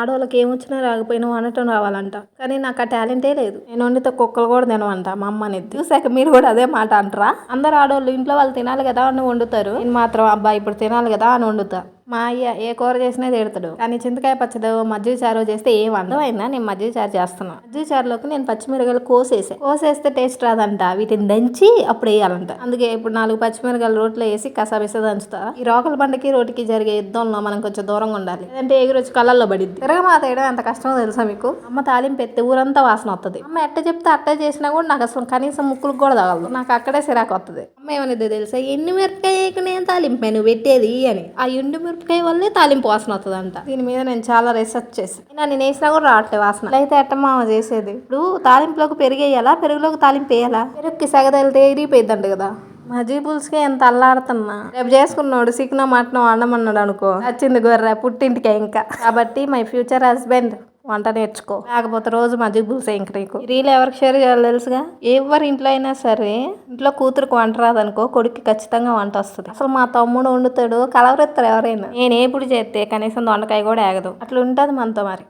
ఆడవాళ్ళకి ఏమొచ్చినా రాకపోయినా వండటం రావాలంట, కానీ నాకు ఆ టాలెంటే లేదు. నేను వండితే కుక్కలు కూడా తినవంట మా అమ్మ అనేది. చూసాక మీరు కూడా అదే మాట అంటారా? అందరు ఆడవాళ్ళు ఇంట్లో వాళ్ళు తినాలి కదా అని వండుతారు, నేను మాత్రం అబ్బా ఇప్పుడు తినాలి కదా అని వండుతా. మా అయ్య ఏ కూర చేసినా తిడతాడు, కానీ చింతకాయ పచ్చడి మజ్జిగ చారు చేస్తే ఏం అర్థమైందా? నేను మజ్జిగ చారు చేస్తున్నా. మజ్జిగ చారులోకి నేను పచ్చిమిరకాయలు కోసేస్తే టేస్ట్ రాదంట, వీటిని దంచి అప్పుడు వేయాలంట. అందుకే ఇప్పుడు 4 పచ్చిమిరకాయలు రోట్లో వేసి కసాబిసా దంచుతా. ఈ రోకల బండకి రోటికి జరిగే యుద్ధంలో మనం కొంచెం దూరంగా ఉండాలి, లేదంటే ఎగురొచ్చి కళ్ళల్లో పడిద్ది. తిరగమాత వేయడం ఎంత కష్టమో తెలుసా మీకు? అమ్మ తాలింపు ఎత్తే ఊరంతా వాసన వస్తుంది. అమ్మ ఎట్ట చెప్తే అట్ట చేసినా కూడా నాకు అసలు కనీసం ముక్కులకు కూడా తగలదు. నాకు అక్కడే సిరాకు వస్తుంది. అమ్మ ఏమనేది తెలుసా? ఎండు మిరపకాయకు నేను తాలింపు నువ్వు పెట్టేది అని. ఆ ఎండు మిరపకాయ వల్లే తాలింపు వాసన వస్తుందంట. దీని మీద నేను చాలా రీసెర్చ్ చేసి నేను వేసినా కూడా రావట్లేదు వాసన. అయితే అట్టమ్మ చేసేది ఇప్పుడు తాలింపులోకి పెరిగేయాలా, పెరుగులోకి తాలింపు వేయాలా? పెరుగుకి సగదలితే ఇరిగిపోయిద్దంట కదా. మజ్జిగ పులుసుకే ఎంత అల్లాడుతున్నా, రేపు చేసుకున్నాడు చికెన్ మటన్ వండమన్నాడు అనుకో, వచ్చింది గొర్రె పుట్టింటికే ఇంకా. కాబట్టి మై ఫ్యూచర్ హస్బెండ్ వంట నేర్చుకో, లేకపోతే రోజు మజ్జిగ పులుసే ఇంక నీకు. రీల్ ఎవరికి షేర్ చేయాలి తెలుసుగా? ఎవరి ఇంట్లో అయినా సరే ఇంట్లో కూతురికి వంట రాదనుకో, కొడుక్కి ఖచ్చితంగా వంట వస్తుంది. అసలు మా తమ్ముడు వండుతాడు, కలవరెత్తారు ఎవరైనా. నేను ఎప్పుడు చేస్తే కనీసం దొండకాయ కూడా ఆగదు. అట్లా ఉంటుంది మనతో మరి.